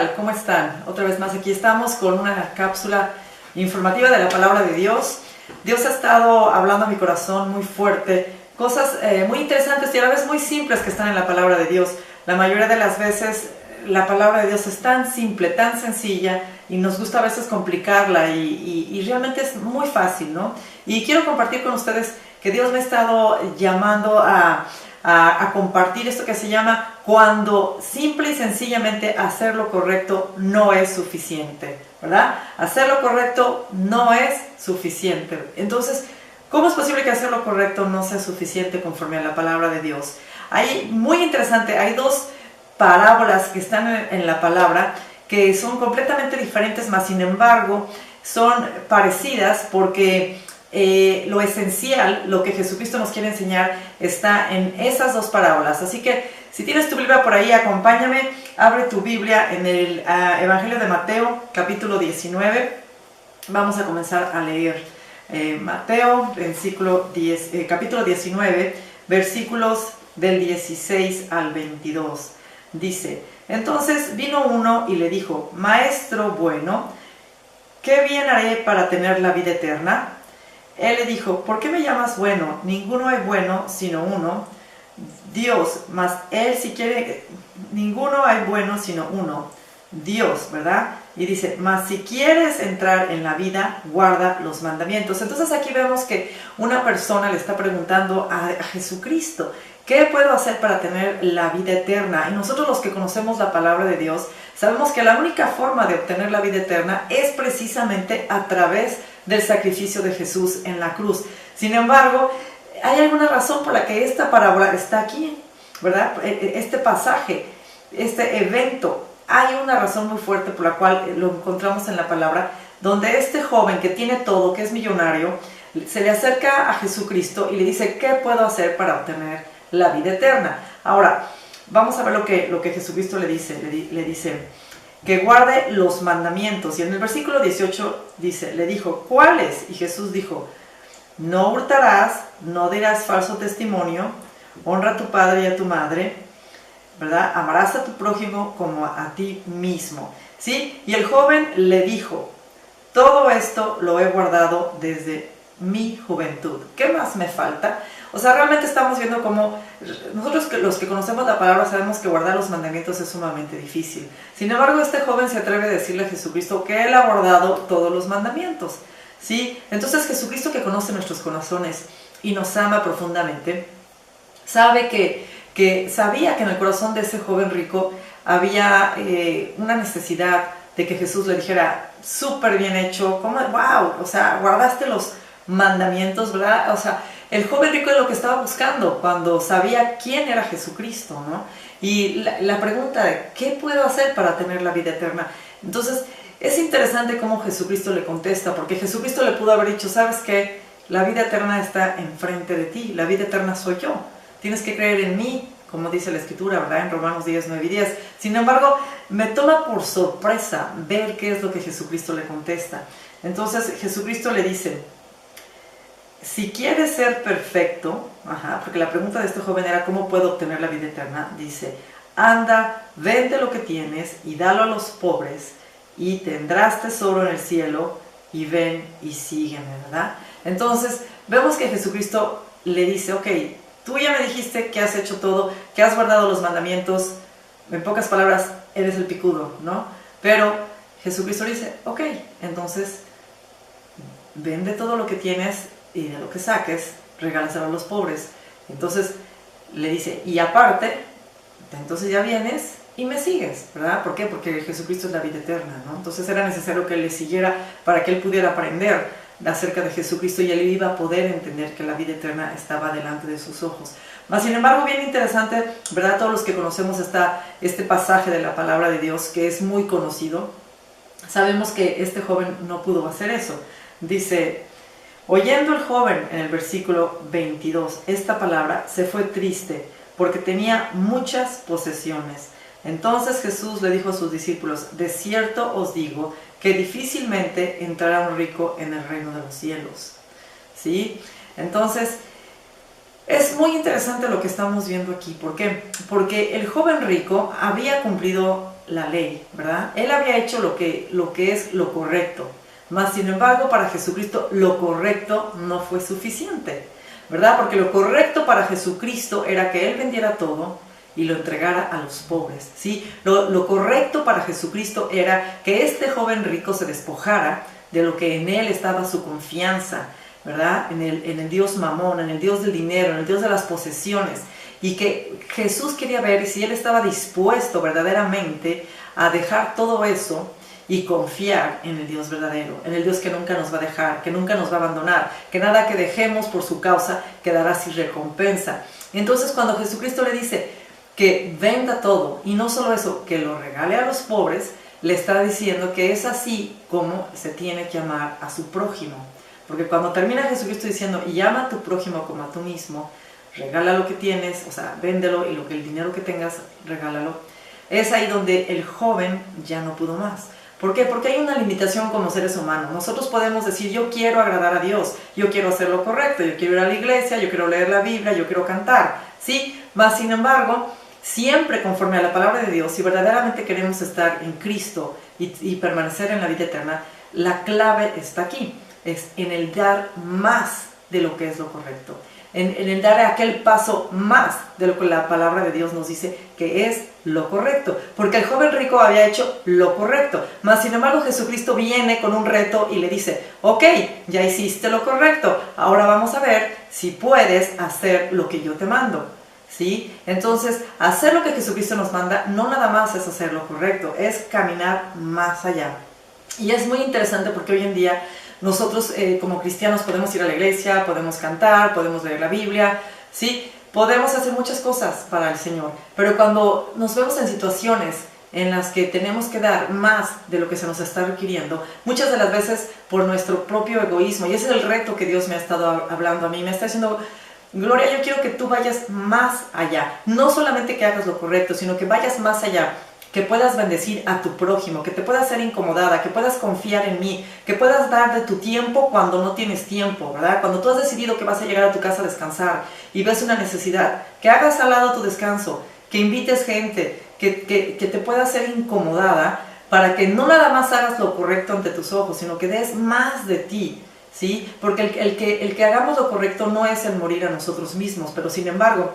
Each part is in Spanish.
tal? ¿Cómo están? Otra vez más aquí estamos con una cápsula informativa de la palabra de Dios. Dios ha estado hablando a mi corazón muy fuerte, cosas muy interesantes y a la vez muy simples que están en la palabra de Dios. La mayoría de las veces la palabra de Dios es tan simple, tan sencilla y nos gusta a veces complicarla y realmente es muy fácil, ¿no? Y quiero compartir con ustedes que Dios me ha estado llamando a compartir esto que se llama cuando simple y sencillamente hacer lo correcto no es suficiente, ¿verdad? Hacer lo correcto no es suficiente. Entonces, ¿cómo es posible que hacer lo correcto no sea suficiente conforme a la palabra de Dios? Muy interesante, hay dos parábolas que están en la palabra que son completamente diferentes, mas sin embargo son parecidas porque lo esencial, lo que Jesucristo nos quiere enseñar está en esas dos parábolas. Así que si tienes tu Biblia por ahí, acompáñame, abre tu Biblia en el Evangelio de Mateo, capítulo 19. Vamos a comenzar a leer Mateo, capítulo 19, versículos del 16 al 22. Dice: entonces vino uno y le dijo: Maestro bueno, ¿qué bien haré para tener la vida eterna? Él le dijo: ¿por qué me llamas bueno? Ninguno hay bueno sino uno, Dios. Mas él, si quiere, ninguno hay bueno sino uno, Dios, ¿verdad? Y dice: mas si quieres entrar en la vida, guarda los mandamientos. Entonces aquí vemos que una persona le está preguntando a Jesucristo: ¿qué puedo hacer para tener la vida eterna? Y nosotros, los que conocemos la palabra de Dios, sabemos que la única forma de obtener la vida eterna es precisamente a través del sacrificio de Jesús en la cruz. Sin embargo, hay alguna razón por la que esta parábola está aquí, ¿verdad? Este pasaje, este evento, hay una razón muy fuerte por la cual lo encontramos en la palabra, donde este joven que tiene todo, que es millonario, se le acerca a Jesucristo y le dice: ¿qué puedo hacer para obtener la vida eterna? Ahora, vamos a ver lo que Jesucristo le dice. Le dice que guarde los mandamientos. Y en el versículo 18 dice, le dijo: ¿cuáles? Y Jesús dijo: no hurtarás, no dirás falso testimonio, honra a tu padre y a tu madre, ¿verdad? Amarás a tu prójimo como a ti mismo, ¿sí? Y el joven le dijo: todo esto lo he guardado desde mi juventud. ¿Qué más me falta? O sea, realmente estamos viendo cómo nosotros, los que conocemos la palabra, sabemos que guardar los mandamientos es sumamente difícil. Sin embargo, este joven se atreve a decirle a Jesucristo que él ha guardado todos los mandamientos, ¿sí? Entonces Jesucristo, que conoce nuestros corazones y nos ama profundamente, sabe que sabía que en el corazón de ese joven rico había una necesidad de que Jesús le dijera: súper bien hecho, ¿cómo? ¡Wow! O sea, guardaste los mandamientos, ¿verdad? O sea, el joven rico es lo que estaba buscando cuando sabía quién era Jesucristo, ¿no? Y la pregunta de ¿qué puedo hacer para tener la vida eterna? Entonces, es interesante cómo Jesucristo le contesta, porque Jesucristo le pudo haber dicho: ¿sabes qué? La vida eterna está enfrente de ti, la vida eterna soy yo. Tienes que creer en mí, como dice la Escritura, ¿verdad? En Romanos 10, 9 y 10. Sin embargo, me toma por sorpresa ver qué es lo que Jesucristo le contesta. Entonces, Jesucristo le dice: si quieres ser perfecto, porque la pregunta de este joven era ¿cómo puedo obtener la vida eterna? Dice: anda, vende lo que tienes y dalo a los pobres y tendrás tesoro en el cielo, y ven y sígueme, ¿verdad? Entonces vemos que Jesucristo le dice: ok, tú ya me dijiste que has hecho todo, que has guardado los mandamientos, en pocas palabras, eres el picudo, ¿no? Pero Jesucristo le dice: ok, entonces vende todo lo que tienes y de lo que saques, regálaselo a los pobres. Entonces le dice: y aparte, entonces ya vienes y me sigues, ¿verdad? ¿Por qué? Porque Jesucristo es la vida eterna, ¿no? Entonces era necesario que él le siguiera para que él pudiera aprender acerca de Jesucristo y él iba a poder entender que la vida eterna estaba delante de sus ojos. Mas, sin embargo, bien interesante, ¿verdad? Todos los que conocemos este pasaje de la palabra de Dios, que es muy conocido, sabemos que este joven no pudo hacer eso. Dice: oyendo el joven, en el versículo 22, esta palabra, se fue triste, porque tenía muchas posesiones. Entonces Jesús le dijo a sus discípulos: de cierto os digo que difícilmente entrará un rico en el reino de los cielos, ¿sí? Entonces, es muy interesante lo que estamos viendo aquí. ¿Por qué? Porque el joven rico había cumplido la ley, ¿verdad? Él había hecho lo que es lo correcto. Mas, sin embargo, para Jesucristo lo correcto no fue suficiente, ¿verdad? Porque lo correcto para Jesucristo era que Él vendiera todo y lo entregara a los pobres, ¿sí? Lo correcto para Jesucristo era que este joven rico se despojara de lo que en él estaba su confianza, ¿verdad? En el Dios Mamón, en el Dios del dinero, en el Dios de las posesiones. Y que Jesús quería ver si Él estaba dispuesto verdaderamente a dejar todo eso y confiar en el Dios verdadero, en el Dios que nunca nos va a dejar, que nunca nos va a abandonar, que nada que dejemos por su causa quedará sin recompensa. Entonces, cuando Jesucristo le dice que venda todo, y no solo eso, que lo regale a los pobres, le está diciendo que es así como se tiene que amar a su prójimo. Porque cuando termina Jesucristo diciendo, y ama a tu prójimo como a tú mismo, regala lo que tienes, o sea, véndelo, y el dinero que tengas, regálalo. Es ahí donde el joven ya no pudo más. ¿Por qué? Porque hay una limitación como seres humanos. Nosotros podemos decir, yo quiero agradar a Dios, yo quiero hacer lo correcto, yo quiero ir a la iglesia, yo quiero leer la Biblia, yo quiero cantar, ¿sí? Mas, sin embargo, siempre conforme a la palabra de Dios, si verdaderamente queremos estar en Cristo y permanecer en la vida eterna, la clave está aquí, es en el dar más de lo que es lo correcto, en el dar aquel paso más de lo que la palabra de Dios nos dice que es lo correcto, porque el joven rico había hecho lo correcto, mas sin embargo Jesucristo viene con un reto y le dice, ok, ya hiciste lo correcto, ahora vamos a ver si puedes hacer lo que yo te mando. ¿Sí? Entonces, hacer lo que Jesucristo nos manda no nada más es hacer lo correcto, es caminar más allá. Y es muy interesante porque hoy en día nosotros como cristianos podemos ir a la iglesia, podemos cantar, podemos leer la Biblia, ¿sí? Podemos hacer muchas cosas para el Señor, pero cuando nos vemos en situaciones en las que tenemos que dar más de lo que se nos está requiriendo, muchas de las veces por nuestro propio egoísmo, y ese es el reto que Dios me ha estado hablando a mí, me está diciendo, Gloria, yo quiero que tú vayas más allá, no solamente que hagas lo correcto, sino que vayas más allá, que puedas bendecir a tu prójimo, que te puedas ser incomodada, que puedas confiar en mí, que puedas dar de tu tiempo cuando no tienes tiempo, ¿verdad? Cuando tú has decidido que vas a llegar a tu casa a descansar y ves una necesidad, que hagas al lado tu descanso, que invites gente, que te pueda ser incomodada para que no nada más hagas lo correcto ante tus ojos, sino que des más de ti. ¿Sí? Porque el que hagamos lo correcto no es el morir a nosotros mismos, pero sin embargo,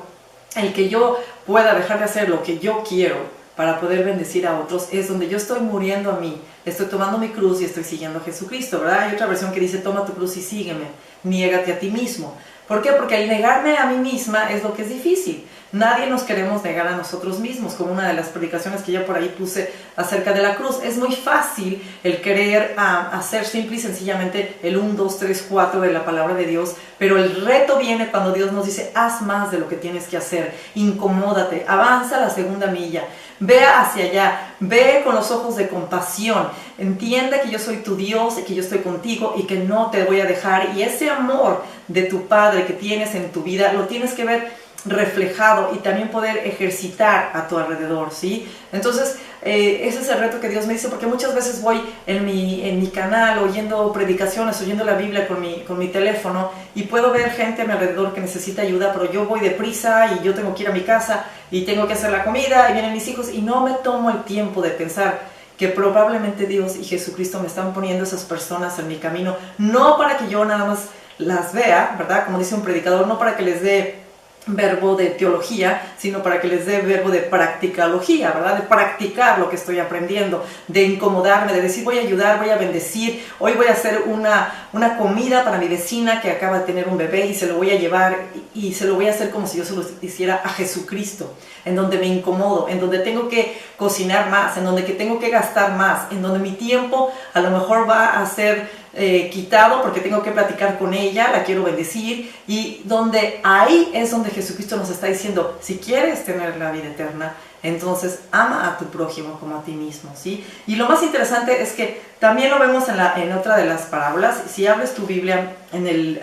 el que yo pueda dejar de hacer lo que yo quiero para poder bendecir a otros es donde yo estoy muriendo a mí, estoy tomando mi cruz y estoy siguiendo a Jesucristo, ¿verdad? Hay otra versión que dice, toma tu cruz y sígueme, niégate a ti mismo. ¿Por qué? Porque el negarme a mí misma es lo que es difícil. Nadie nos queremos negar a nosotros mismos, como una de las predicaciones que yo por ahí puse acerca de la cruz. Es muy fácil el querer hacer simple y sencillamente el 1, 2, 3, 4 de la palabra de Dios, pero el reto viene cuando Dios nos dice, haz más de lo que tienes que hacer, incomódate, avanza la segunda milla, ve hacia allá, ve con los ojos de compasión, entiende que yo soy tu Dios y que yo estoy contigo y que no te voy a dejar, y ese amor de tu Padre que tienes en tu vida lo tienes que ver reflejado y también poder ejercitar a tu alrededor, ¿sí? Entonces, ese es el reto que Dios me dice, porque muchas veces voy en mi canal oyendo predicaciones, oyendo la Biblia con mi teléfono y puedo ver gente a mi alrededor que necesita ayuda, pero yo voy deprisa y yo tengo que ir a mi casa y tengo que hacer la comida y vienen mis hijos y no me tomo el tiempo de pensar que probablemente Dios y Jesucristo me están poniendo esas personas en mi camino, no para que yo nada más las vea, ¿verdad? Como dice un predicador, no para que les dé verbo de teología, sino para que les dé verbo de practicalogía, ¿verdad? De practicar lo que estoy aprendiendo, de incomodarme, de decir voy a ayudar, voy a bendecir, hoy voy a hacer una comida para mi vecina que acaba de tener un bebé y se lo voy a llevar y se lo voy a hacer como si yo se lo hiciera a Jesucristo, en donde me incomodo, en donde tengo que cocinar más, en donde que tengo que gastar más, en donde mi tiempo a lo mejor va a ser quitado porque tengo que platicar con ella, la quiero bendecir, y donde ahí es donde Jesucristo nos está diciendo, si quieres tener la vida eterna, entonces ama a tu prójimo como a ti mismo, ¿sí? Y lo más interesante es que también lo vemos en otra de las parábolas. Si abres tu Biblia en el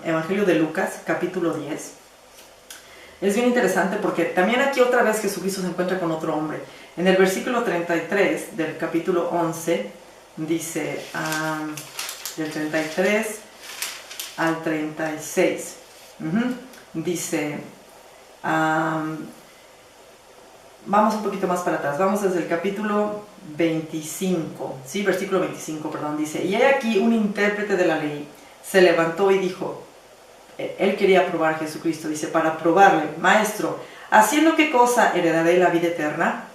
Evangelio de Lucas, capítulo 10, es bien interesante porque también aquí otra vez Jesucristo se encuentra con otro hombre. En el versículo 33 del capítulo 11 dice, del 33 al 36, dice, vamos un poquito más para atrás, vamos desde el capítulo 25, ¿sí? Versículo 25, perdón, dice, y he aquí un intérprete de la ley se levantó y dijo, él quería probar a Jesucristo, dice, para probarle, maestro, ¿haciendo qué cosa heredaré la vida eterna?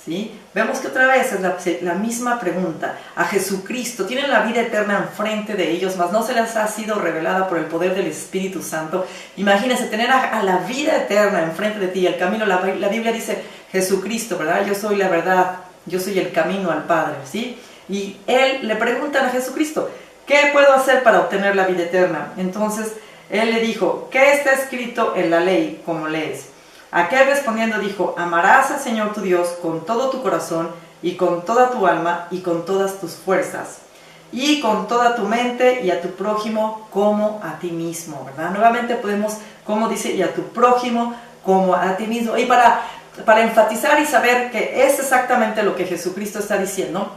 ¿Sí? Vemos que otra vez es la misma pregunta. A Jesucristo, tienen la vida eterna enfrente de ellos, mas no se les ha sido revelada por el poder del Espíritu Santo. Imagínense tener a la vida eterna enfrente de ti, el camino. La Biblia dice Jesucristo, ¿verdad? Yo soy la verdad, yo soy el camino al Padre, ¿sí? Y él le preguntan a Jesucristo, ¿qué puedo hacer para obtener la vida eterna? Entonces él le dijo, ¿qué está escrito en la ley, como lees? Aquel respondiendo dijo, amarás al Señor tu Dios con todo tu corazón y con toda tu alma y con todas tus fuerzas y con toda tu mente y a tu prójimo como a ti mismo, ¿verdad? Nuevamente podemos, como dice, y a tu prójimo como a ti mismo. Y para enfatizar y saber que es exactamente lo que Jesucristo está diciendo,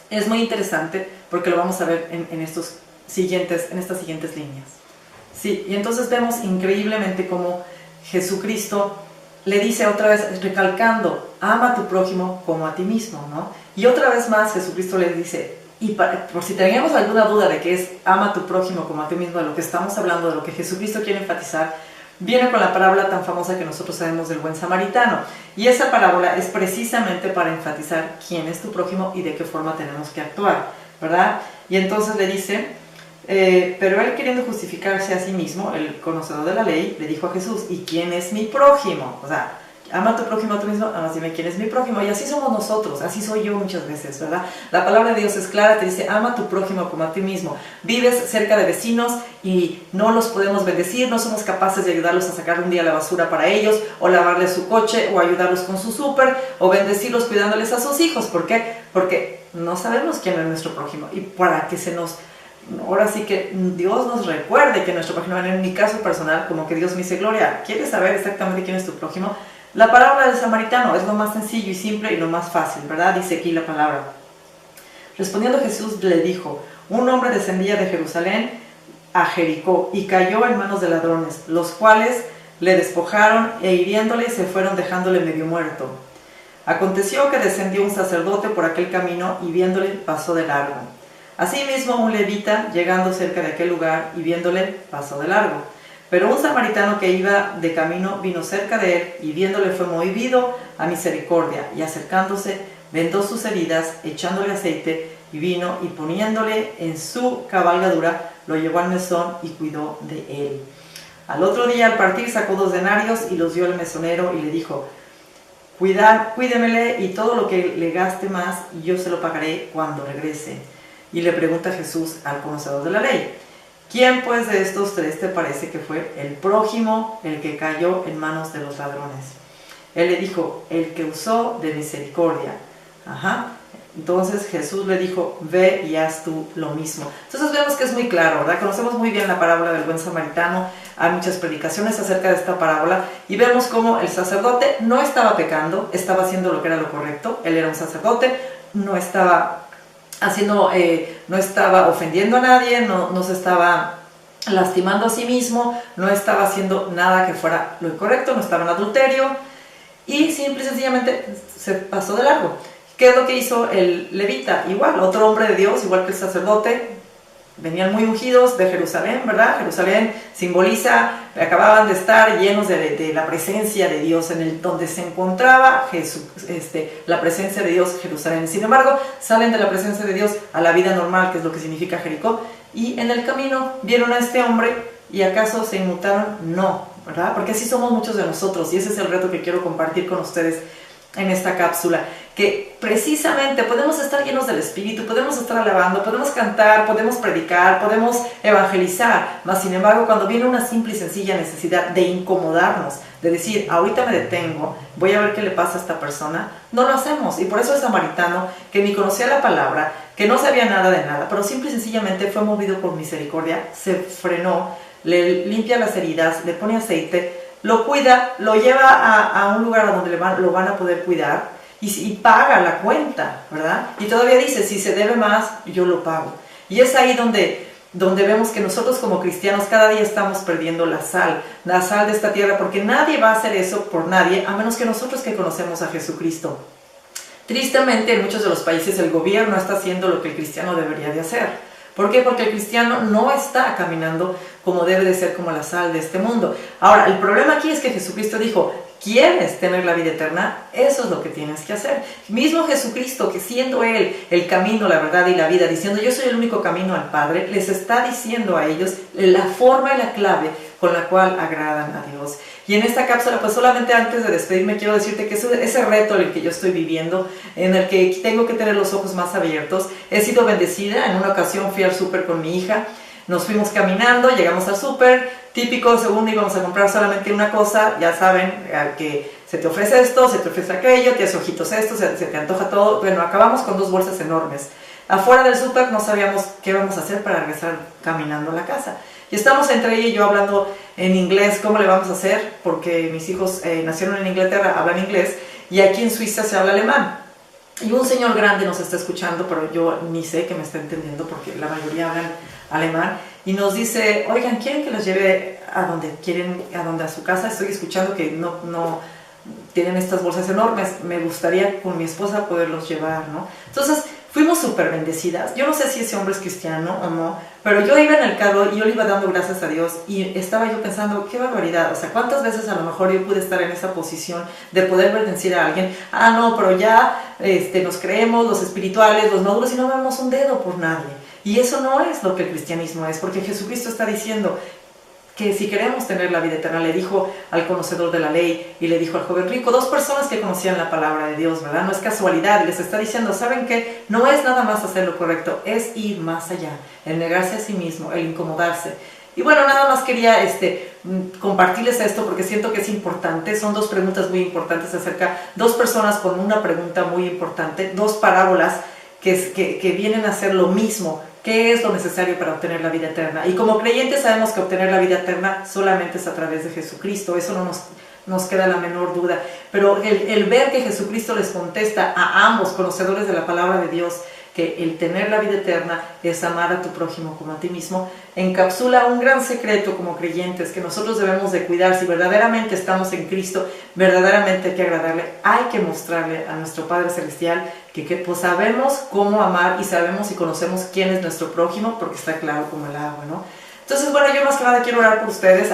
es muy interesante porque lo vamos a ver en estas siguientes líneas. Sí, y entonces vemos increíblemente cómo Jesucristo le dice otra vez, recalcando, ama a tu prójimo como a ti mismo, ¿no? Y otra vez más Jesucristo le dice, por si teníamos alguna duda de que es ama a tu prójimo como a ti mismo, de lo que estamos hablando, de lo que Jesucristo quiere enfatizar, viene con la parábola tan famosa que nosotros sabemos del buen samaritano. Y esa parábola es precisamente para enfatizar quién es tu prójimo y de qué forma tenemos que actuar, ¿verdad? Y entonces le dice, pero él, queriendo justificarse a sí mismo, el conocedor de la ley, le dijo a Jesús, ¿y quién es mi prójimo? O sea, ama a tu prójimo a tú mismo, ahora dime quién es mi prójimo. Y así somos nosotros, así soy yo muchas veces, ¿verdad? La palabra de Dios es clara, te dice, ama a tu prójimo como a ti mismo. Vives cerca de vecinos y no los podemos bendecir, no somos capaces de ayudarlos a sacar un día la basura para ellos, o lavarles su coche, o ayudarlos con su súper, o bendecirlos cuidándoles a sus hijos. ¿Por qué? Porque no sabemos quién es nuestro prójimo. Y para que ahora sí que Dios nos recuerde que nuestro prójimo, en mi caso personal, como que Dios me dice, Gloria, ¿quieres saber exactamente quién es tu prójimo? La parábola del samaritano es lo más sencillo y simple y lo más fácil, ¿verdad? Dice aquí la palabra. Respondiendo Jesús le dijo, un hombre descendía de Jerusalén a Jericó y cayó en manos de ladrones, los cuales le despojaron e hiriéndole se fueron dejándole medio muerto. Aconteció que descendió un sacerdote por aquel camino y viéndole pasó de largo. Asimismo un levita, llegando cerca de aquel lugar y viéndole, pasó de largo. Pero un samaritano que iba de camino vino cerca de él y viéndole fue movido a misericordia y acercándose vendó sus heridas, echándole aceite y vino y poniéndole en su cabalgadura, lo llevó al mesón y cuidó de él. Al otro día al partir sacó 2 denarios y los dio al mesonero y le dijo, cuídemele y todo lo que le gaste más yo se lo pagaré cuando regrese. Y le pregunta Jesús al conocedor de la ley, ¿quién pues de estos 3 te parece que fue el prójimo, el que cayó en manos de los ladrones? Él le dijo, el que usó de misericordia. Entonces Jesús le dijo, ve y haz tú lo mismo. Entonces vemos que es muy claro, ¿verdad? Conocemos muy bien la parábola del buen samaritano, hay muchas predicaciones acerca de esta parábola y vemos cómo el sacerdote no estaba pecando, estaba haciendo lo que era lo correcto, él era un sacerdote, no estaba no estaba ofendiendo a nadie, no se estaba lastimando a sí mismo, no estaba haciendo nada que fuera lo incorrecto, no estaba en adulterio y simple y sencillamente se pasó de largo. ¿Qué es lo que hizo el levita? Igual, otro hombre de Dios, igual que el sacerdote, venían muy ungidos de Jerusalén, ¿verdad? Jerusalén simboliza, acababan de estar llenos de la presencia de Dios, donde se encontraba Jesús, la presencia de Dios, Jerusalén. Sin embargo, salen de la presencia de Dios a la vida normal, que es lo que significa Jericó, y en el camino vieron a este hombre, ¿y acaso se inmutaron? No, ¿verdad? Porque así somos muchos de nosotros, y ese es el reto que quiero compartir con ustedes en esta cápsula, que precisamente podemos estar llenos del Espíritu, podemos estar alabando, podemos cantar, podemos predicar, podemos evangelizar, mas sin embargo cuando viene una simple y sencilla necesidad de incomodarnos, de decir, ahorita me detengo, voy a ver qué le pasa a esta persona, no lo hacemos. Y por eso el samaritano, que ni conocía la palabra, que no sabía nada de nada, pero simple y sencillamente fue movido por misericordia, se frenó, le limpia las heridas, le pone aceite, lo cuida, lo lleva a un lugar donde lo van a poder cuidar y paga la cuenta, ¿verdad? Y todavía dice, si se debe más, yo lo pago. Y es ahí donde donde vemos que nosotros como cristianos cada día estamos perdiendo la sal de esta tierra, porque nadie va a hacer eso por nadie, a menos que nosotros que conocemos a Jesucristo. Tristemente, en muchos de los países el gobierno está haciendo lo que el cristiano debería de hacer. ¿Por qué? Porque el cristiano no está caminando como debe de ser, como la sal de este mundo. Ahora, el problema aquí es que Jesucristo dijo: ¿quieres tener la vida eterna? Eso es lo que tienes que hacer. Mismo Jesucristo, que siendo Él el camino, la verdad y la vida, diciendo yo soy el único camino al Padre, les está diciendo a ellos la forma y la clave con la cual agradan a Dios. Y en esta cápsula, pues solamente antes de despedirme, quiero decirte que ese reto en el que yo estoy viviendo, en el que tengo que tener los ojos más abiertos, he sido bendecida. En una ocasión fui al súper con mi hija, nos fuimos caminando, llegamos al súper, típico, según íbamos a comprar solamente una cosa, ya saben, que se te ofrece esto, se te ofrece aquello, te hace ojitos esto, se te antoja todo. Bueno, acabamos con 2 bolsas enormes. Afuera del súper no sabíamos qué íbamos a hacer para regresar caminando a la casa. Y estamos entre ella y yo hablando en inglés, ¿cómo le vamos a hacer? Porque mis hijos nacieron en Inglaterra, hablan inglés, y aquí en Suiza se habla alemán. Y un señor grande nos está escuchando, pero yo ni sé que me está entendiendo porque la mayoría hablan alemán, y nos dice: oigan, ¿quieren que los lleve a donde quieren, a su casa? Estoy escuchando que no tienen estas bolsas enormes, me gustaría con mi esposa poderlos llevar, ¿no? Entonces fuimos súper bendecidas. Yo no sé si ese hombre es cristiano o no, pero yo iba en el carro y yo le iba dando gracias a Dios, y estaba yo pensando: qué barbaridad, o sea, cuántas veces a lo mejor yo pude estar en esa posición de poder bendecir a alguien. No, pero ya nos creemos los espirituales, los maduros, y no vemos un dedo por nadie. Y eso no es lo que el cristianismo es, porque Jesucristo está diciendo que si queremos tener la vida eterna, le dijo al conocedor de la ley y le dijo al joven rico, 2 personas que conocían la palabra de Dios, ¿verdad? No es casualidad, les está diciendo: ¿saben qué? No es nada más hacer lo correcto, es ir más allá, el negarse a sí mismo, el incomodarse. Y bueno, nada más quería compartirles esto porque siento que es importante. Son 2 preguntas muy importantes acerca, 2 personas con una pregunta muy importante, 2 parábolas que vienen a hacer lo mismo. ¿Qué es lo necesario para obtener la vida eterna? Y como creyentes sabemos que obtener la vida eterna solamente es a través de Jesucristo. Eso no nos queda la menor duda. Pero el ver que Jesucristo les contesta a ambos conocedores de la palabra de Dios que el tener la vida eterna es amar a tu prójimo como a ti mismo, encapsula un gran secreto como creyentes que nosotros debemos de cuidar. Si verdaderamente estamos en Cristo, verdaderamente hay que agradarle, hay que mostrarle a nuestro Padre Celestial que pues sabemos cómo amar y sabemos y conocemos quién es nuestro prójimo, porque está claro como el agua, ¿no? Entonces, bueno, yo más que nada quiero orar por ustedes.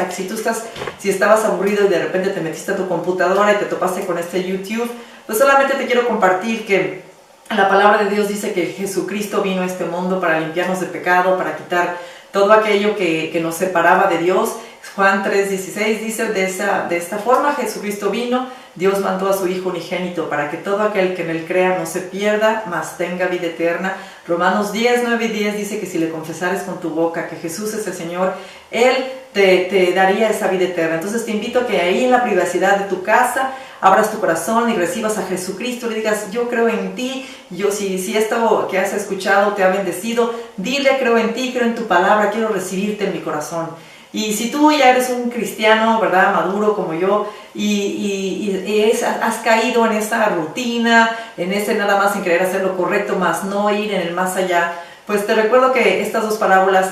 Si estabas aburrido y de repente te metiste a tu computadora y te topaste con este YouTube, pues solamente te quiero compartir que la palabra de Dios dice que Jesucristo vino a este mundo para limpiarnos de pecado, para quitar todo aquello que nos separaba de Dios. Juan 3:16 dice: de esta forma Jesucristo vino, Dios mandó a su Hijo unigénito para que todo aquel que en él crea no se pierda, mas tenga vida eterna. Romanos 10:9-10 dice que si le confesares con tu boca que Jesús es el Señor, Él te daría esa vida eterna. Entonces te invito a que ahí en la privacidad de tu casa abras tu corazón y recibas a Jesucristo, le digas: yo creo en ti. Si esto que has escuchado te ha bendecido, dile: creo en ti, creo en tu palabra, quiero recibirte en mi corazón. Y si tú ya eres un cristiano, ¿verdad?, maduro como yo, has caído en esa rutina, en ese nada más en querer hacer lo correcto, más no ir en el más allá, pues te recuerdo que estas 2 parábolas,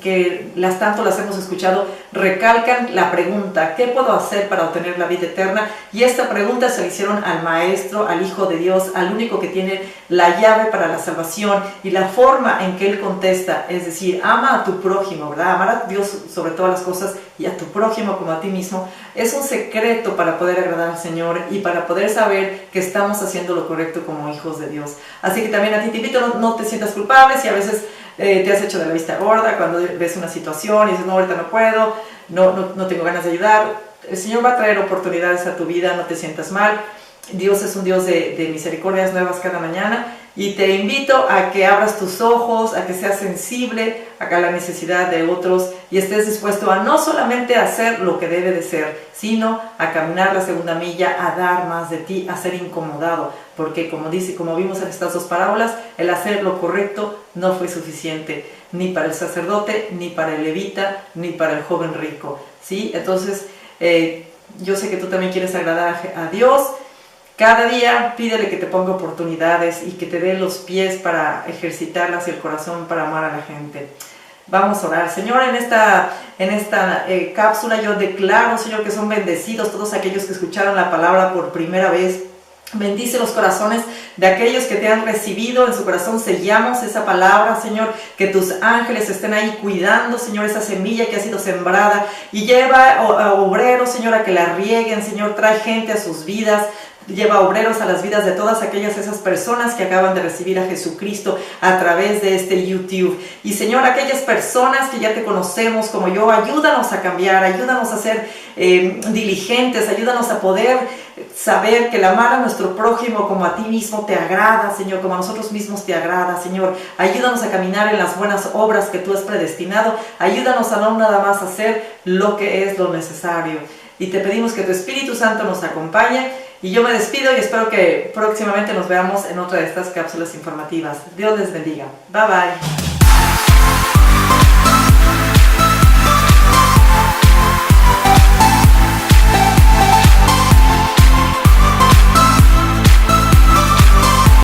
que tanto las hemos escuchado, recalcan la pregunta: ¿qué puedo hacer para obtener la vida eterna? Y esta pregunta se la hicieron al Maestro, al Hijo de Dios, al único que tiene la llave para la salvación, y la forma en que Él contesta, es decir, ama a tu prójimo, ¿verdad? Amar a Dios sobre todas las cosas y a tu prójimo como a ti mismo, es un secreto para poder agradar al Señor y para poder saber que estamos haciendo lo correcto como hijos de Dios. Así que también a ti te invito, no te sientas culpable si a veces te has hecho de la vista gorda cuando ves una situación y dices: no, ahorita no puedo, no tengo ganas de ayudar. El Señor va a traer oportunidades a tu vida, no te sientas mal. Dios es un Dios de misericordias nuevas cada mañana, y te invito a que abras tus ojos, a que seas sensible a la necesidad de otros y estés dispuesto a no solamente hacer lo que debe de ser, sino a caminar la segunda milla, a dar más de ti, a ser incomodado, porque como vimos en estas 2 parábolas, el hacer lo correcto no fue suficiente, ni para el sacerdote, ni para el levita, ni para el joven rico, ¿sí? Entonces, yo sé que tú también quieres agradar a Dios. Cada día pídele que te ponga oportunidades y que te dé los pies para ejercitarlas y el corazón para amar a la gente. Vamos a orar. Señor, en esta cápsula yo declaro, Señor, que son bendecidos todos aquellos que escucharon la palabra por primera vez. Bendice los corazones de aquellos que te han recibido, en su corazón sellamos esa palabra, Señor, que tus ángeles estén ahí cuidando, Señor, esa semilla que ha sido sembrada, y lleva a obreros, Señor, a que la rieguen, Señor, trae gente a sus vidas. Lleva obreros a las vidas de todas esas personas que acaban de recibir a Jesucristo a través de este YouTube. Y Señor, aquellas personas que ya te conocemos como yo, ayúdanos a cambiar, ayúdanos a ser diligentes, ayúdanos a poder saber que el amar a nuestro prójimo como a ti mismo te agrada, Señor, como a nosotros mismos te agrada, Señor. Ayúdanos a caminar en las buenas obras que tú has predestinado. Ayúdanos a no nada más hacer lo que es lo necesario. Y te pedimos que tu Espíritu Santo nos acompañe. Y yo me despido y espero que próximamente nos veamos en otra de estas cápsulas informativas. Dios les bendiga. Bye bye.